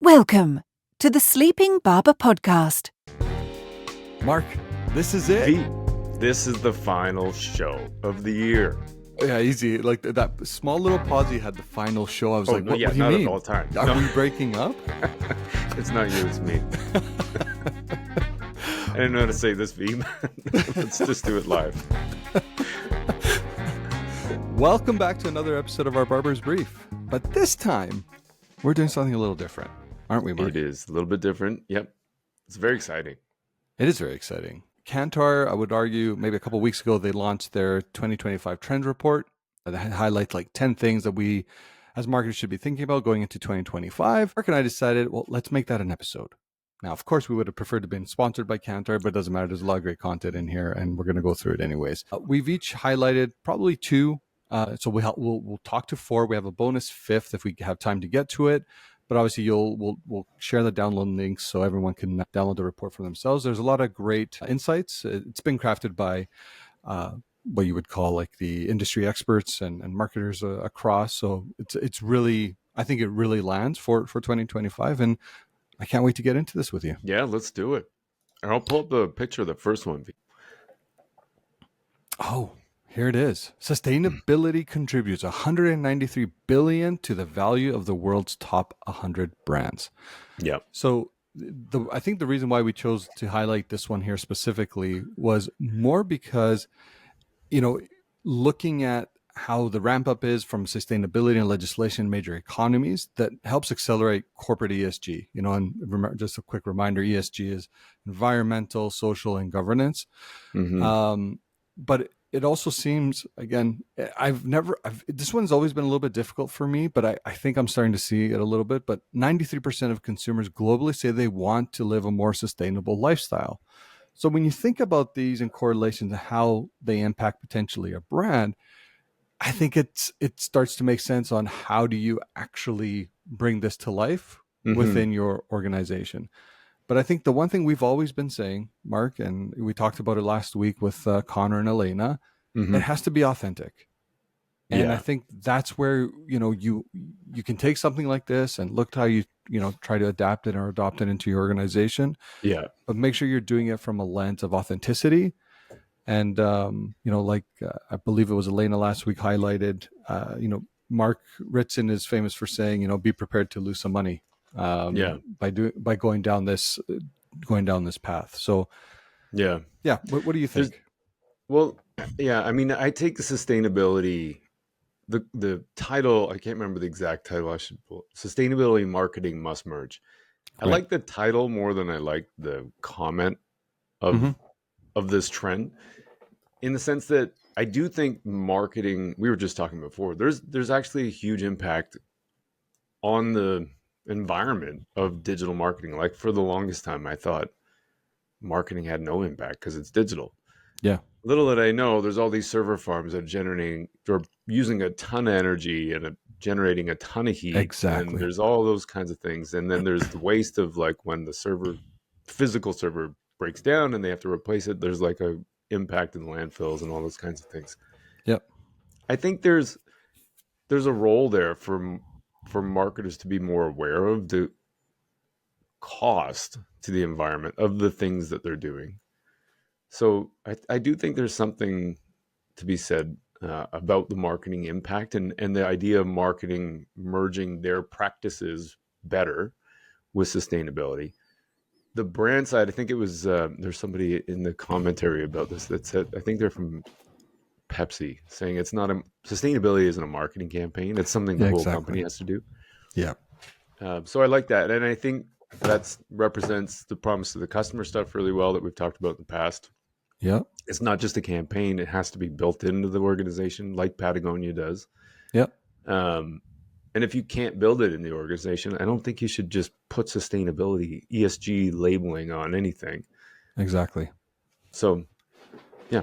Welcome to the Sleeping Barber podcast. Mark, this is it. This is the final show of the year. Yeah, easy. Like that small little pause you had, the final show. I was what do you not mean? At all time. Are we breaking up? It's not you, it's me. I didn't know how to say this, V. Let's just do it live. Welcome back to another episode of our Barber's Brief. But this time, we're doing something a little different, aren't we, Mark? It is a little bit different. Yep. It's very exciting. It is very exciting. Cantor, I would argue, maybe a couple of weeks ago, they launched their 2025 trend report that highlights like 10 things that we as marketers should be thinking about going into 2025. Mark and I decided, well, let's make that an episode. Now, of course, we would have preferred to have been sponsored by Cantor, but it doesn't matter. There's a lot of great content in here, and we're going to go through it anyways. We've each highlighted probably two. So we'll talk to four. We have a bonus fifth if we have time to get to it. But obviously, we'll share the download links so everyone can download the report for themselves. There's a lot of great insights. It's been crafted by what you would call like the industry experts and marketers across. So it's really, I think it really lands for 2025. And I can't wait to get into this with you. Yeah, let's do it. And I'll pull up the picture of the first one. Oh, here it is. Sustainability contributes $193 billion to the value of the world's top 100 brands. Yeah. So I think the reason why we chose to highlight this one here specifically was more because, looking at how the ramp up is from sustainability and legislation in major economies that helps accelerate corporate ESG, and remember, just a quick reminder, ESG is environmental, social, and governance. Mm-hmm. But it also seems, again, this one's always been a little bit difficult for me, but I think I'm starting to see it a little bit. But 93% of consumers globally say they want to live a more sustainable lifestyle. So when you think about these in correlation to how they impact potentially a brand, I think it starts to make sense on how do you actually bring this to life within your organization. But I think the one thing we've always been saying, Mark, and we talked about it last week with Connor and Elena, it has to be authentic. And I think that's where, you can take something like this and look at how you try to adapt it or adopt it into your organization. Yeah. But make sure you're doing it from a lens of authenticity. And, I believe it was Elena last week highlighted, Mark Ritson is famous for saying, be prepared to lose some money. By going down this path. So what do you think? I take the sustainability, the title, I can't remember the exact title. I should pull sustainability marketing must merge. Right. I like the title more than I like the comment of this trend, in the sense that I do think marketing, we were just talking before, there's actually a huge impact on the environment of digital marketing. Like for the longest time, I thought marketing had no impact because it's digital. Yeah. Little did I know, there's all these server farms that are using a ton of energy and generating a ton of heat. Exactly. And there's all those kinds of things. And then there's the waste of like when the physical server breaks down and they have to replace it. There's like a impact in landfills and all those kinds of things. Yep. I think there's a role there for marketers to be more aware of the cost to the environment of the things that they're doing. So I do think there's something to be said about the marketing impact and the idea of marketing merging their practices better with sustainability. The brand side, I think it was, there's somebody in the commentary about this that said, I think they're from Pepsi, saying it's not sustainability isn't a marketing campaign. It's something the whole company has to do. Yeah. So I like that. And I think that represents the promise to the customer stuff really well that we've talked about in the past. Yeah. It's not just a campaign. It has to be built into the organization like Patagonia does. Yep. And if you can't build it in the organization, I don't think you should just put sustainability, ESG labeling on anything. Exactly. So, yeah,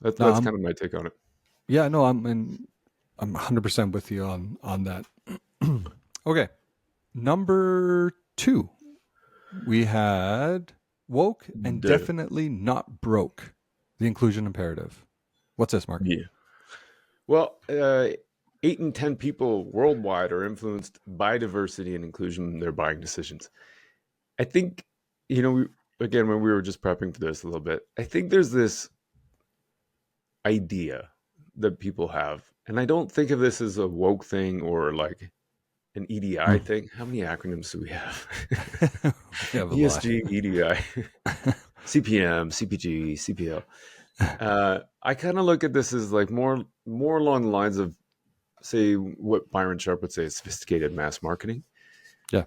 that's kind of my take on it. Yeah, no, I'm 100% with you on that. Okay. Number 2, we had woke and definitely not broke, the inclusion imperative. What's this, Mark? Yeah. Well, 8 in 10 people worldwide are influenced by diversity and inclusion in their buying decisions. I think, again, when we were just prepping for this a little bit, I think there's this idea that people have, and I don't think of this as a woke thing or like an EDI thing. How many acronyms do we have? We have a ESG, lot. EDI, CPM, CPG, CPL. I kind of look at this as like more along the lines of, say, what Byron Sharp would say is sophisticated mass marketing. Yeah.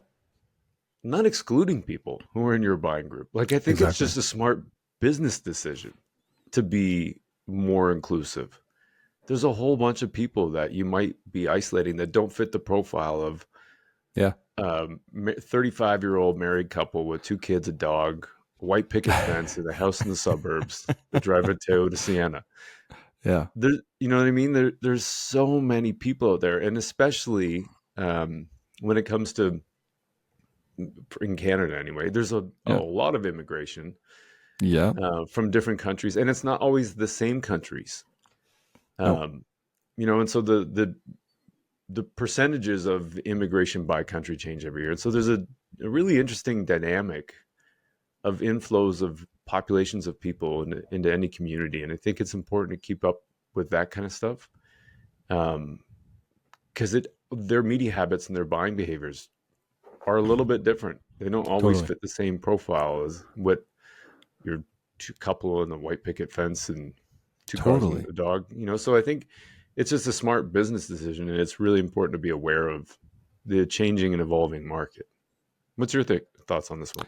Not excluding people who are in your buying group. Like, I think it's just a smart business decision to be more inclusive. There's a whole bunch of people that you might be isolating that don't fit the profile of 35-year-old married couple with 2 kids, a dog, white picket fence, and a house in the suburbs that drive a Toyota Sienna. Yeah. You know what I mean? There's so many people out there, and especially when it comes to, in Canada anyway, there's a lot of immigration from different countries, and it's not always the same countries. And so the percentages of immigration by country change every year. And so there's a really interesting dynamic of inflows of populations of people into any community. And I think it's important to keep up with that kind of stuff. Because their media habits and their buying behaviors are a little bit different. They don't always fit the same profile as what your 2 couple in the white picket fence and 2 cars and a dog, So I think it's just a smart business decision, and it's really important to be aware of the changing and evolving market. What's your thoughts on this one?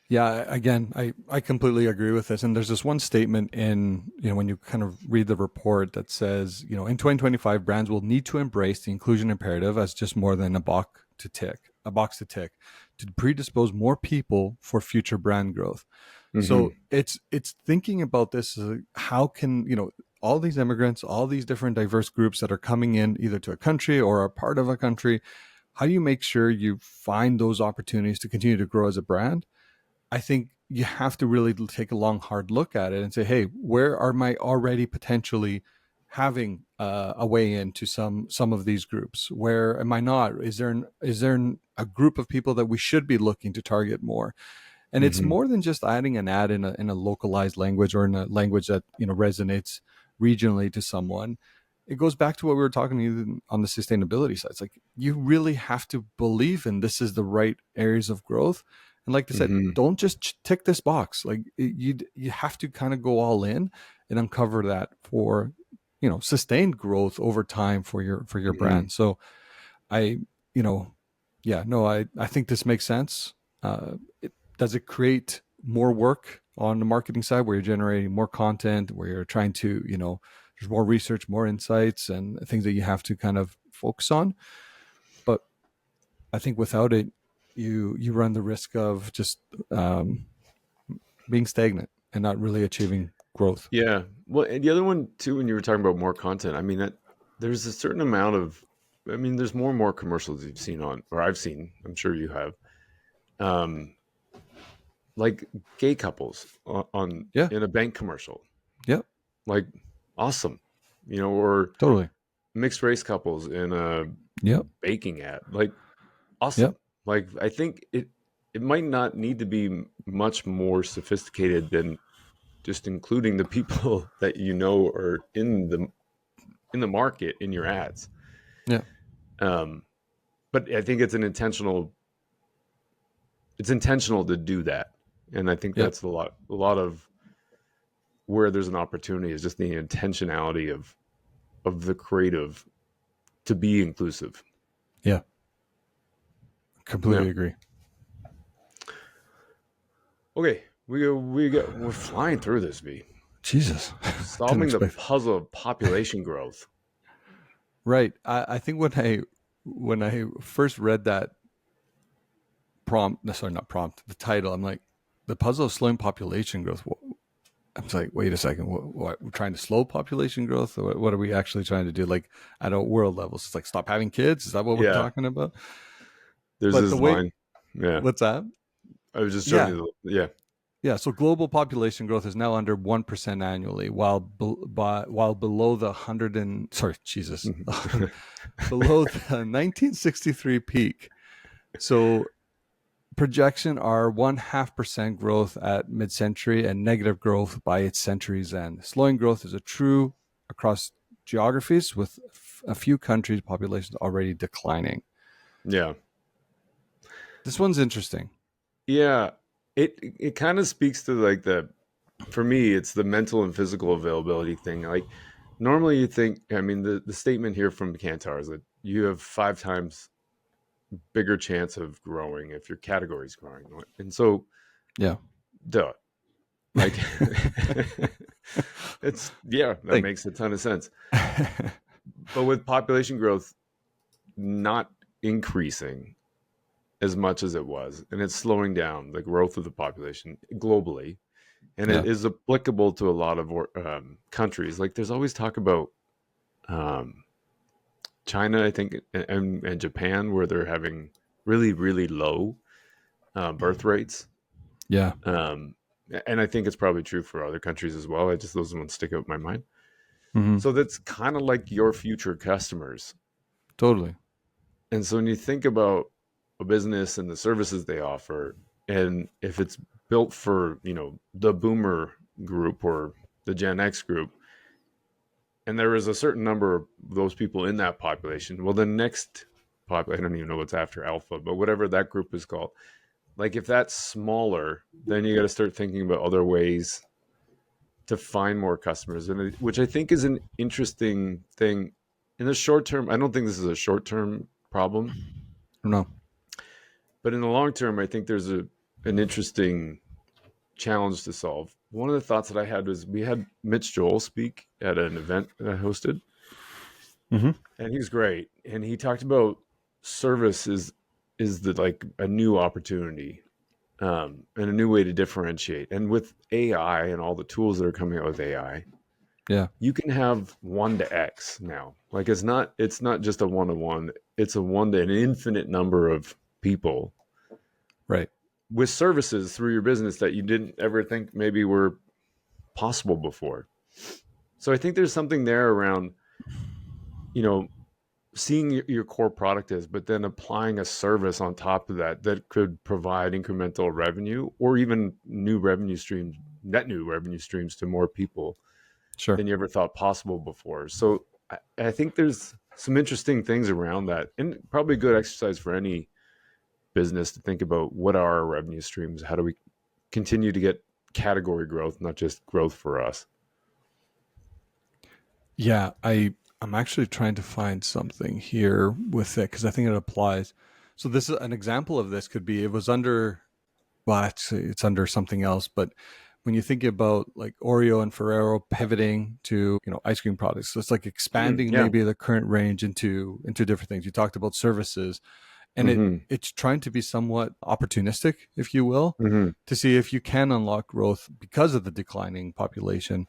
Yeah, again, I completely agree with this. And there's this one statement in, when you kind of read the report that says, in 2025, brands will need to embrace the inclusion imperative as just more than a box to tick, to predispose more people for future brand growth. Mm-hmm. So it's thinking about this as how can, all these immigrants, all these different diverse groups that are coming in either to a country or a part of a country, how do you make sure you find those opportunities to continue to grow as a brand? I think you have to really take a long, hard look at it and say, hey, where am I already potentially having a way into some of these groups? Where am I not? Is there a group of people that we should be looking to target more? And it's more than just adding an ad in a localized language or in a language that resonates regionally to someone. It goes back to what we were talking on the sustainability side. It's like you really have to believe in this is the right areas of growth. And like I said, don't just tick this box. Like you have to kind of go all in and uncover that for sustained growth over time for your brand. So I think this makes sense. Does it create more work on the marketing side where you're generating more content, where you're trying to, there's more research, more insights and things that you have to kind of focus on. But I think without it, you run the risk of just being stagnant and not really achieving growth. Yeah. Well, and the other one too, when you were talking about more content, I mean, that there's a certain amount of, there's more and more commercials you've seen I've seen, I'm sure you have, like gay couples in a bank commercial. Yep. Like awesome, or totally mixed race couples in a baking ad, like awesome. Yep. Like I think it might not need to be much more sophisticated than just including the people that are in the market in your ads. Yeah. But I think it's intentional to do that. And I think that's a lot of where there's an opportunity is just the intentionality of the creative to be inclusive. Yeah. Completely agree. Okay, we're flying through this, V. Jesus. Solving the puzzle of population growth. Right. I think when I first read that the title, I'm like, the puzzle of slowing population growth. I was like, wait a second, what we're trying to slow population growth? Or what are we actually trying to do? Like at a world level, it's like stop having kids. Is that what we're talking about? There's this line. Yeah. What's that? I was just showing you. Yeah. Yeah, so global population growth is now under 1% annually, while below the below the 1963 peak. So projection are 0.5% growth at mid-century and negative growth by its century's end. Slowing growth is a true across geographies, with a few countries' populations already declining. Yeah. This one's interesting. Yeah. It kind of speaks to like for me, it's the mental and physical availability thing. Like normally you think, I mean, the statement here from Cantor is that you have 5 times bigger chance of growing if your category is growing. And so, Yeah. duh. Like, that makes a ton of sense. But with population growth not increasing as much as it was, and it's slowing down the growth of the population globally, and it is applicable to a lot of countries. Like, there's always talk about China, I think, and Japan, where they're having really, really low birth rates. Yeah. And I think it's probably true for other countries as well. Those ones stick out in my mind. Mm-hmm. So that's kind of like your future customers. Totally. And so when you think about a business and the services they offer, and if it's built for, the boomer group or the Gen X group, and there is a certain number of those people in that population, well, the next I don't even know what's after alpha, but whatever that group is called, like if that's smaller, then you got to start thinking about other ways to find more customers, and which I think is an interesting thing in the short term. I don't think this is a short term problem. No. But in the long term, I think there's an interesting challenge to solve. One of the thoughts that I had was we had Mitch Joel speak at an event that I hosted, Mm-hmm. and he's great. And he talked about service is like a new opportunity, and a new way to differentiate. And with AI and all the tools that are coming out with AI, you can have 1 to X now. Like it's not just a 1-to-1. It's a 1 to an infinite number of people, right, with services through your business that you didn't ever think maybe were possible before. So I think there's something there around, seeing your core product is, but then applying a service on top of that could provide incremental revenue or even net new revenue streams to more people than you ever thought possible before. So I think there's some interesting things around that, and probably good exercise for any business to think about what are our revenue streams? How do we continue to get category growth, not just growth for us? Yeah, I'm actually trying to find something here with it because I think it applies. So this is an example of this could be, it was under, well, actually it's under something else, but when you think about like Oreo and Ferrero pivoting to, ice cream products, so it's like expanding maybe the current range into different things. You talked about services, and it's trying to be somewhat opportunistic, if you will, to see if you can unlock growth because of the declining population.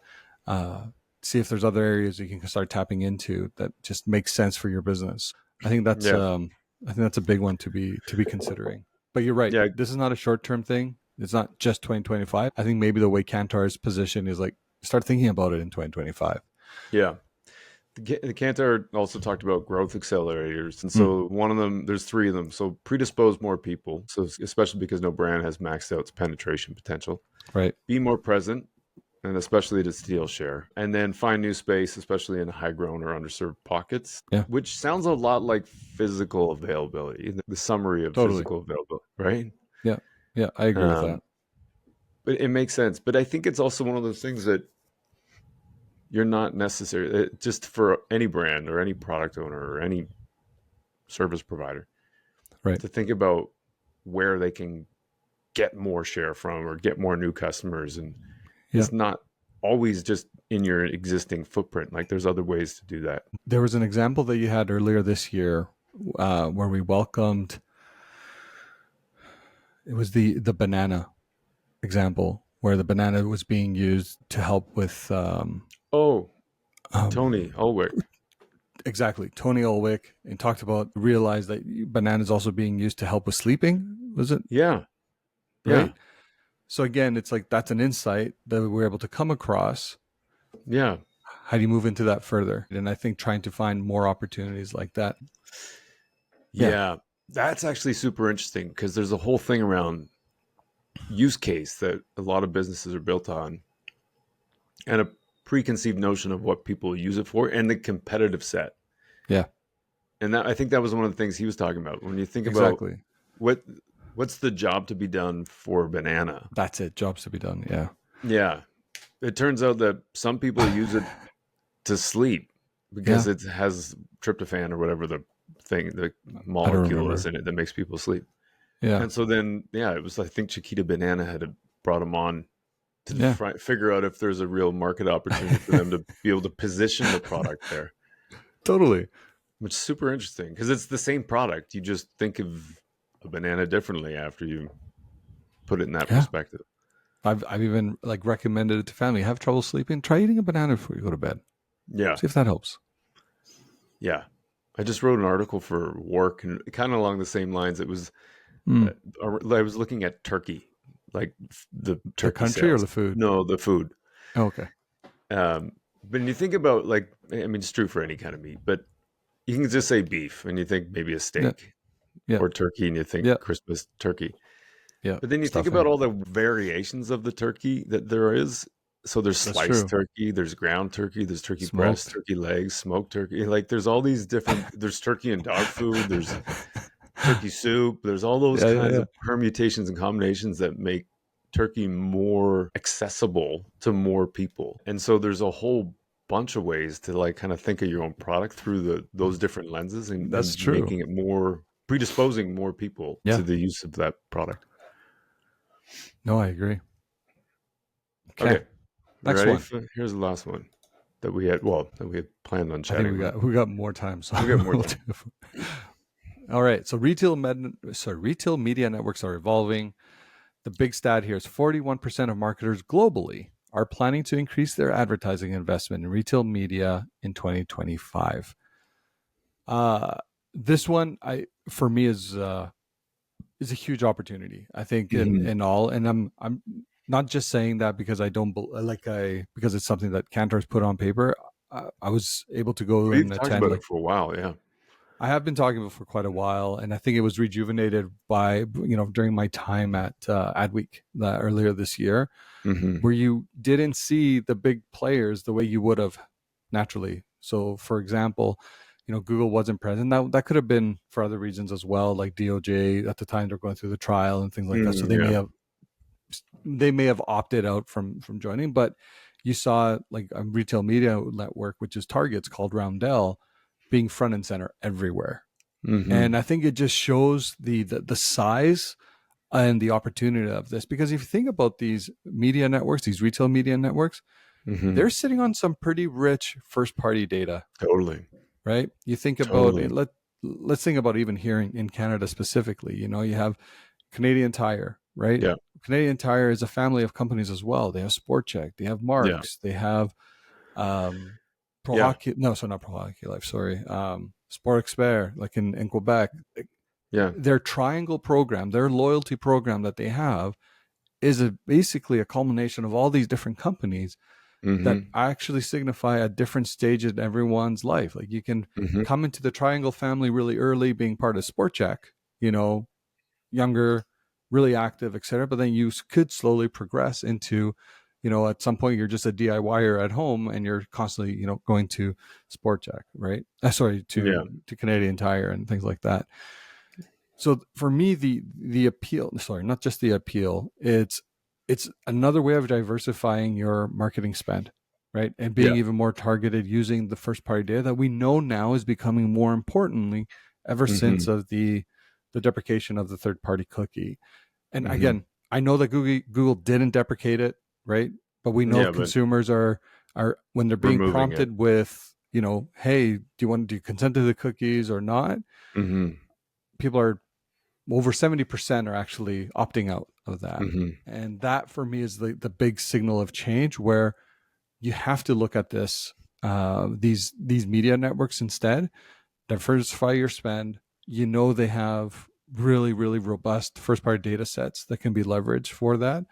See if there's other areas you can start tapping into that just makes sense for your business. I think that's a big one to be considering. But you're right. Yeah. This is not a short-term thing. It's not just 2025. I think maybe the way Cantor's position is like, start thinking about it in 2025. Yeah. The Cantor also talked about growth accelerators. And so one of them, there's 3 of them. So predispose more people. So especially because no brand has maxed out its penetration potential. Right. Be more present, and especially to steal share. And then find new space, especially in high-grown or underserved pockets, which sounds a lot like physical availability, the summary of physical availability, right? Yeah. Yeah, I agree with that. But it makes sense. But I think it's also one of those things that you're not necessarily, just for any brand or any product owner or any service provider, right, to think about where they can get more share from or get more new customers. And it's not always just in your existing footprint. Like there's other ways to do that. There was an example that you had earlier this year where we welcomed, it was the banana example, where the banana was being used to help with Tony Ulwick. Exactly. Tony Ulwick, and talked about, realized that banana is also being used to help with sleeping. Was it? Yeah. Right. So again, it's like that's an insight that we're able to come across. Yeah. How do you move into that further? And I think trying to find more opportunities like that. Yeah. That's actually super interesting because there's a whole thing around use case that a lot of businesses are built on, and a preconceived notion of what people use it for, and the competitive set. Yeah. And that, I think that was one of the things he was talking about. When you think about Exactly. what's the job to be done for banana? That's it. Jobs to be done. Yeah. Yeah. It turns out that some people use it to sleep because it has tryptophan or whatever the molecule is in it that makes people sleep. Yeah. And so then, it was, I think Chiquita Banana had brought him on to figure out if there's a real market opportunity for them to be able to position the product there. Totally. Which is super interesting because it's the same product. You just think of a banana differently after you put it in that perspective. I've even like recommended it to family. Have trouble sleeping? Try eating a banana before you go to bed. Yeah. See if that helps. Yeah. I just wrote an article for work and kind of along the same lines. It was, I was looking at turkey, like the turkey the country sales. Or the food? No, the food. Oh, okay. But when you think about it's true for any kind of meat, but you can just say beef and you think maybe a steak or turkey and you think Christmas turkey. Yeah. But then you think about all the variations of the turkey that there is. So there's sliced turkey, there's ground turkey, there's turkey breast, turkey legs, smoked turkey. Like there's all these different, there's turkey and dog food, there's turkey soup. There's all those kinds of permutations and combinations that make turkey more accessible to more people. And so there's a whole bunch of ways to like kind of think of your own product through those different lenses, and that's true, making it more predisposing more people to the use of that product. No, I agree. Okay. Next ready? one. Here's the last one that we had planned on chatting. I think we got more time. So we got more time. All right. So retail media networks are evolving. The big stat here is 41% of marketers globally are planning to increase their advertising investment in retail media in 2025. This one, for me, is a huge opportunity. I think in all, and I'm not just saying that because I don't because it's something that Cantor's put on paper. I was able to go and attend about it for a while. Yeah. I have been talking about it for quite a while, and I think it was rejuvenated by, during my time at Adweek earlier this year, where you didn't see the big players the way you would have naturally. So, for example, Google wasn't present. That could have been for other reasons as well, like DOJ at the time they're going through the trial and things like that. So they may have opted out from joining, but you saw like a retail media network, which is Target's, called Roundel, being front and center everywhere. And I think it just shows the size and the opportunity of this, because if you think about these media networks, these retail media networks, they're sitting on some pretty rich first party data. Totally. Right? You think about let's think about even here in Canada specifically. You have Canadian Tire, right? Yeah. Canadian Tire is a family of companies as well. They have Sport Check, they have Marks, they have Hockey, not Pro Hockey Life, sorry. Sport Expert, like in Quebec. Their Triangle program, their loyalty program that they have is basically a culmination of all these different companies that actually signify a different stage in everyone's life. Like you can come into the Triangle family really early, being part of Sport Check, younger, really active, etc. But then you could slowly progress into, at some point you're just a DIYer at home and you're constantly, going to Sport Check, right? To Canadian Tire and things like that. So for me, the appeal, not just the appeal, it's another way of diversifying your marketing spend, right? And being even more targeted using the first party data that we know now is becoming more importantly ever since of the deprecation of the third party cookie. And again, I know that Google didn't deprecate it, right? But we know consumers are when they're being prompted with, hey, do you consent to the cookies or not? People are over 70% are actually opting out of that. And that for me is the big signal of change, where you have to look at this, these media networks instead, diversify your spend. They have really, really robust first party data sets that can be leveraged for that.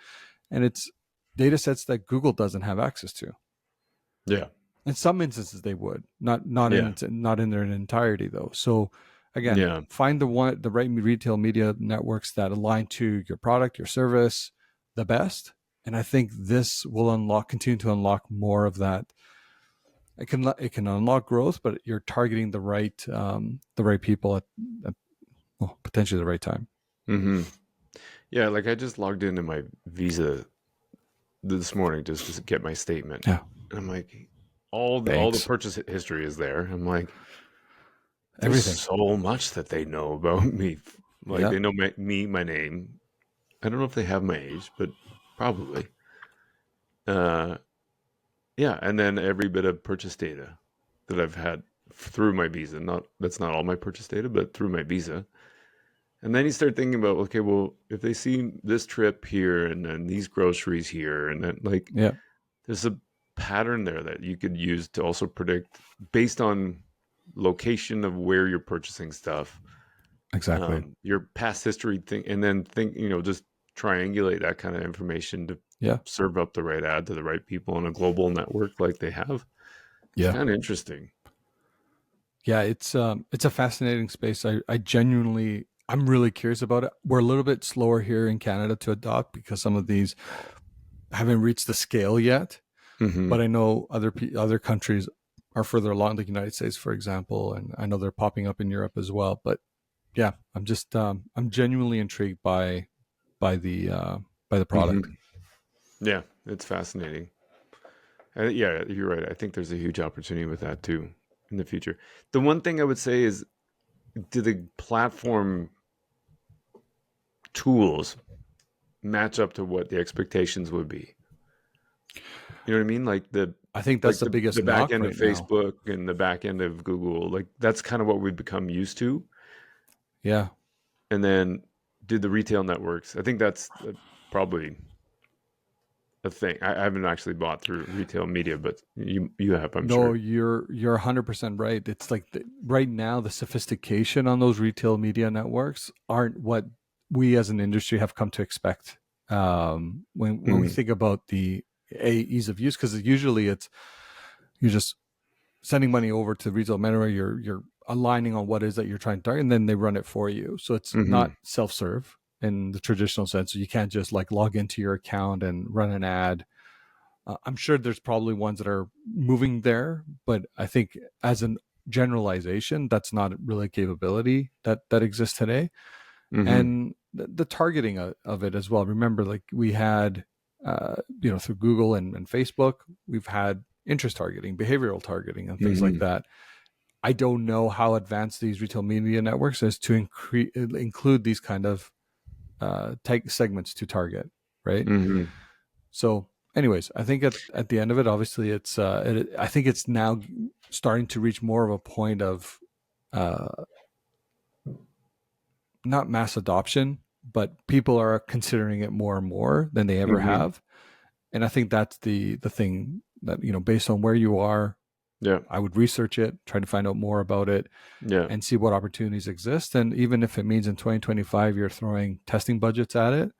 and it's data sets that Google doesn't have access to. Yeah. In some instances, they would not Yeah. in their entirety though. So again, Yeah. find the right retail media networks that align to your product, your service, the best. And I think this will continue to unlock more of that. It can unlock growth, but you're targeting the right people at potentially the right time. Mm-hmm. Yeah, like I just logged into my Visa this morning just to get my statement. Yeah. And I'm like, all the purchase history is there. I'm like, there's Everything. so much that they know about me. Like they know my name. I don't know if they have my age, but probably. Yeah, and then every bit of purchase data that I've had through my Visa. That's not all my purchase data, but through my Visa. And then you start thinking about, okay, well, if they see this trip here and then these groceries here, and then like, there's a pattern there that you could use to also predict based on location of where you're purchasing stuff. Exactly. Your past history thing, and then just triangulate that kind of information to serve up the right ad to the right people on a global network like they have. It's kind of interesting. Yeah, it's a fascinating space. I'm really curious about it. We're a little bit slower here in Canada to adopt because some of these haven't reached the scale yet. Mm-hmm. But I know other countries are further along, the United States, for example, and I know they're popping up in Europe as well. But yeah, I'm just I'm genuinely intrigued by the product. Mm-hmm. Yeah, it's fascinating. Yeah, you're right. I think there's a huge opportunity with that too in the future. The one thing I would say is, do the platform tools match up to what the expectations would be? You know what I mean? Like I think that's the biggest back end right of Facebook now, and the back end of Google. Like that's kind of what we've become used to. Yeah. And then did the retail networks. I think that's probably a thing. I haven't actually bought through retail media, but you have, I'm sure. No, you're 100% right. It's like right now the sophistication on those retail media networks aren't what we as an industry have come to expect. When we think about the ease of use, because usually you're just sending money over to the retail network, you're aligning on what it is that you're trying to target, and then they run it for you. So it's not self-serve in the traditional sense. So you can't just like log into your account and run an ad. I'm sure there's probably ones that are moving there, but I think as a generalization, that's not really a capability that exists today. And the targeting of it as well. Remember, like we had, through Google and Facebook, we've had interest targeting, behavioral targeting, and things like that. I don't know how advanced these retail media networks is to include these kind of segments to target, right? So anyways, I think at the end of it, obviously I think it's now starting to reach more of a point of not mass adoption, but people are considering it more and more than they ever have. And I think that's the thing that, based on where you are, I would research it, try to find out more about it, and see what opportunities exist. And even if it means in 2025 you're throwing testing budgets at it,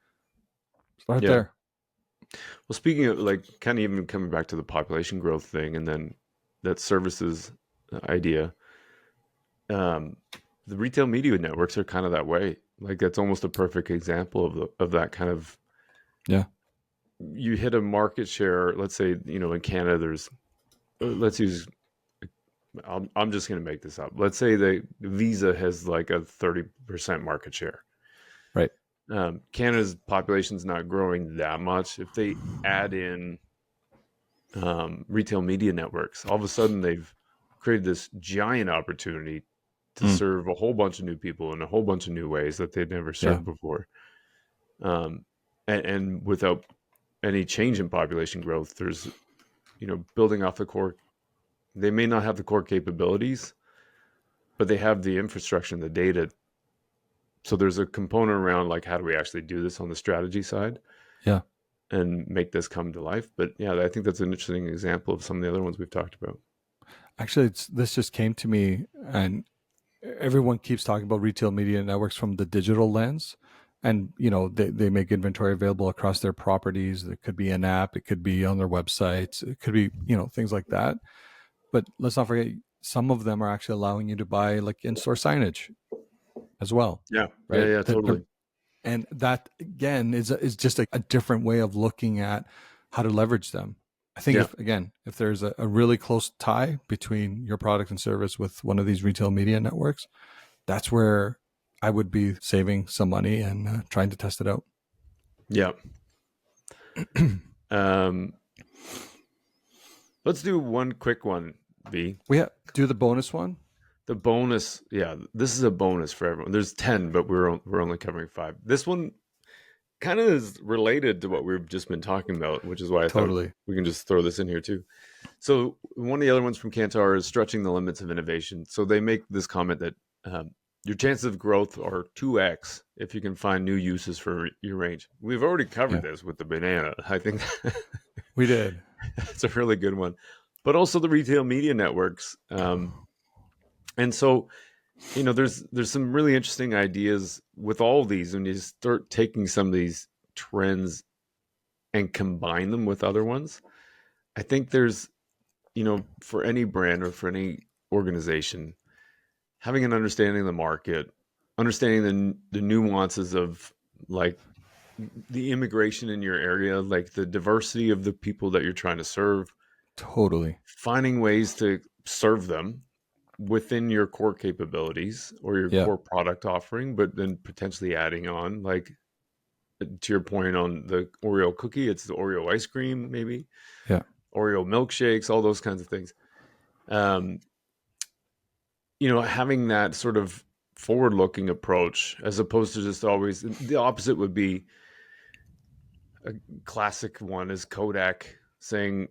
start there. Well, speaking of like kind of even coming back to the population growth thing, and then that services idea, the retail media networks are kind of that way. Like that's almost a perfect example of that kind of. Yeah. You hit a market share. Let's say in Canada, there's. Let's use. I'm just going to make this up. Let's say the Visa has like a 30% market share. Right. Canada's population is not growing that much. If they add in retail media networks, all of a sudden they've created this giant opportunity to serve a whole bunch of new people in a whole bunch of new ways that they'd never served before. And without any change in population growth, there's, building off the core. They may not have the core capabilities, but they have the infrastructure and the data. So there's a component around like, how do we actually do this on the strategy side? Yeah. And make this come to life. But yeah, I think that's an interesting example of some of the other ones we've talked about. Actually, this just came to me, and everyone keeps talking about retail media networks from the digital lens. And, they make inventory available across their properties. It could be an app, it could be on their websites, it could be, things like that. But let's not forget, some of them are actually allowing you to buy like in-store signage as well. Yeah. Right. Yeah. Totally. And that again is just a different way of looking at how to leverage them. I think if there's a really close tie between your product and service with one of these retail media networks, that's where I would be saving some money and trying to test it out. Yeah. Let's do one quick one, V. We do the bonus one. The bonus, this is a bonus for everyone. There's 10, but we're only covering 5. This one kind of is related to what we've just been talking about, which is why I thought we can just throw this in here too. So one of the other ones from Cantor is stretching the limits of innovation. So they make this comment that your chances of growth are 2x if you can find new uses for your range. We've already covered this with the banana. I think we did. That's a really good one. But also the retail media networks. And so, there's some really interesting ideas with all of these when you start taking some of these trends and combine them with other ones. I think there's, for any brand or for any organization, having an understanding of the market, understanding the nuances of like the immigration in your area, like the diversity of the people that you're trying to serve. Totally. Finding ways to serve them within your core capabilities or your core product offering, but then potentially adding on, like to your point on the Oreo cookie, it's the Oreo ice cream, maybe. Yeah. Oreo milkshakes, all those kinds of things. Having that sort of forward-looking approach as opposed to just always the opposite would be a classic one is Kodak saying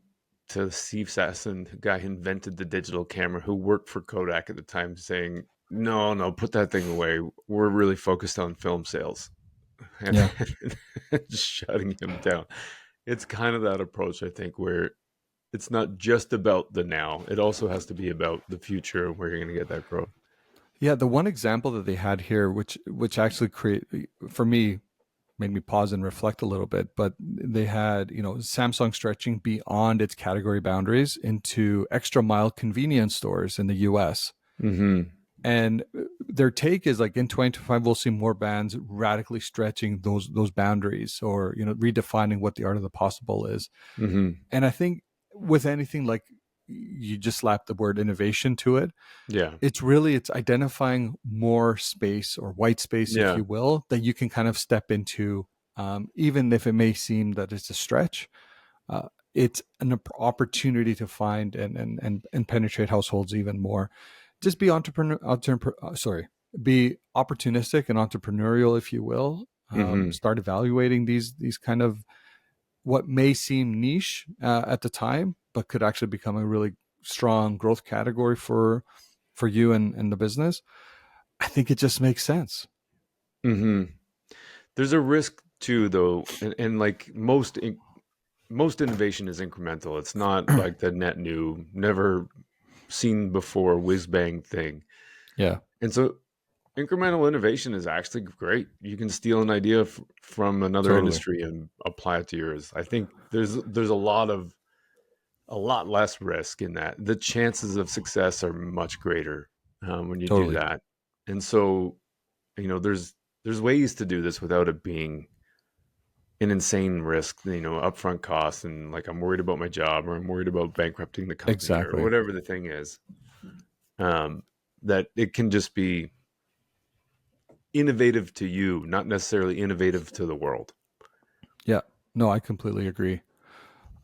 to Steve Sasson, the guy who invented the digital camera, who worked for Kodak at the time, saying, no, put that thing away. We're really focused on film sales. And just shutting him down. It's kind of that approach, I think, where it's not just about the now. It also has to be about the future and where you're going to get that growth. Yeah, the one example that they had here, which actually for me, made me pause and reflect a little bit, but they had, Samsung stretching beyond its category boundaries into extra mile convenience stores in the US. Mm-hmm. And their take is like in 2025, we'll see more brands radically stretching those boundaries or, redefining what the art of the possible is. Mm-hmm. And I think with anything like you just slap the word innovation to it. Yeah. It's identifying more space or white space, if you will, that you can kind of step into, even if it may seem that it's a stretch. It's an opportunity to find and penetrate households even more. Just be be opportunistic and entrepreneurial, if you will. Start evaluating these kind of what may seem niche at the time, but could actually become a really strong growth category for you and the business. I think it just makes sense. Mm-hmm. There's a risk too, though, and like most innovation is incremental. It's not like the net new, never seen before whiz bang thing. Yeah. And so incremental innovation is actually great. You can steal an idea from another industry and apply it to yours. I think there's a lot less risk in that. The chances of success are much greater when you do that. And so, there's ways to do this without it being an insane risk, upfront costs and like I'm worried about my job or I'm worried about bankrupting the company or whatever the thing is. That it can just be innovative to you, not necessarily innovative to the world. Yeah, no, I completely agree.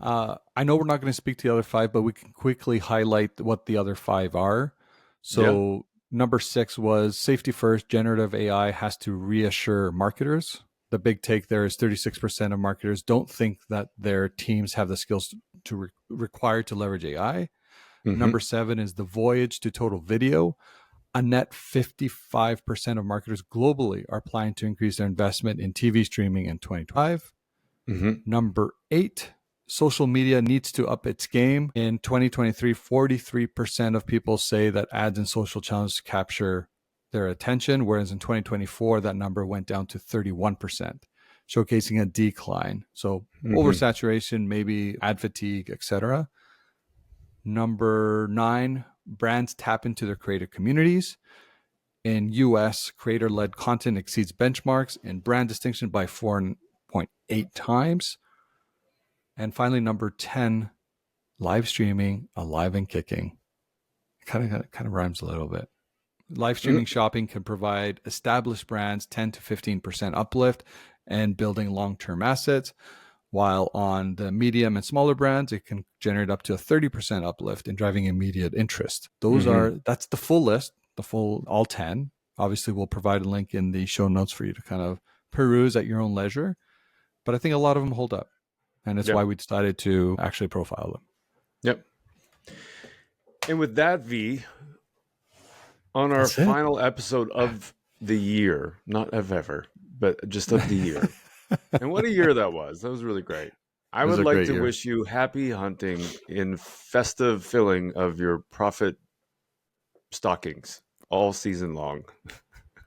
I know we're not going to speak to the other 5, but we can quickly highlight what the other 5 are. So number 6 was safety first. Generative AI has to reassure marketers. The big take there is 36% of marketers don't think that their teams have the skills to require to leverage AI. Mm-hmm. Number 7 is the voyage to total video. A net 55% of marketers globally are planning to increase their investment in TV streaming in 2025. Mm-hmm. Number 8, social media needs to up its game. In 2023, 43% of people say that ads and social channels capture their attention, whereas in 2024, that number went down to 31%, showcasing a decline. So oversaturation, maybe ad fatigue, etc. Number 9, brands tap into their creator communities. In US, creator-led content exceeds benchmarks in brand distinction by 4.8 times. And finally, number 10, live streaming, alive and kicking. Kind of rhymes a little bit. Live streaming shopping can provide established brands 10 to 15% uplift and building long-term assets, while on the medium and smaller brands, it can generate up to a 30% uplift in driving immediate interest. That's the full list, the full all 10. Obviously, we'll provide a link in the show notes for you to kind of peruse at your own leisure. But I think a lot of them hold up. And it's why we decided to actually profile them. Yep. And with that, V, on our final episode of the year, not of ever, but just of the year. And what a year that was. That was really great. I would like to wish you happy hunting in festive filling of your profit stockings all season long.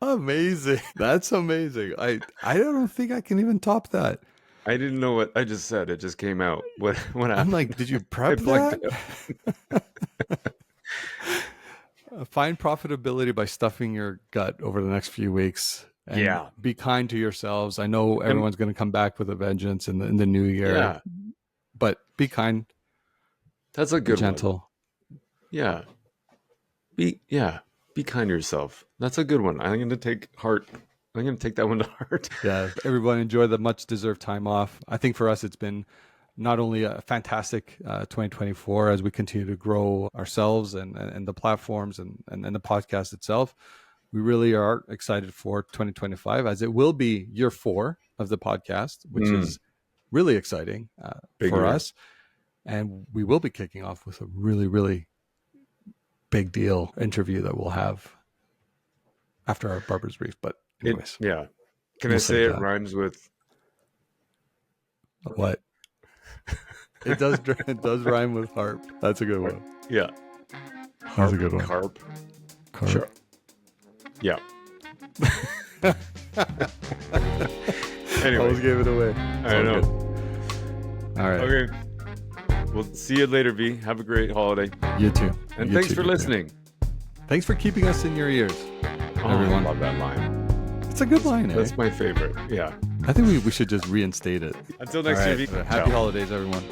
Amazing. That's amazing. I don't think I can even top that. I didn't know what I just said. It just came out. I'm like, did you prep that? Find profitability by stuffing your gut over the next few weeks. And be kind to yourselves. I know everyone's going to come back with a vengeance in the new year. Yeah. But be kind. That's a good gentle. One. Yeah. Be kind to yourself. That's a good one. I'm going to take that one to heart. Yeah. Everyone enjoy the much deserved time off. I think for us, it's been not only a fantastic 2024 as we continue to grow ourselves and the platforms and the podcast itself. We really are excited for 2025 as it will be year 4 of the podcast, which is really exciting for us. And we will be kicking off with a really, really big deal interview that we'll have after our Barber's Brief. But anyways. Can I say it rhymes with what? It does rhyme with harp. That's a good one. Yeah. That's a good one. Carp. Sure. Yeah. Anyway. Always gave it away. I know. Good. All right. Okay. We'll see you later, V. Have a great holiday. You too. And thanks for listening. Thanks for keeping us in your ears, everyone. I love that line. It's a good line, That's my favorite. Yeah. I think we should just reinstate it. Until next year, V. Happy holidays, everyone.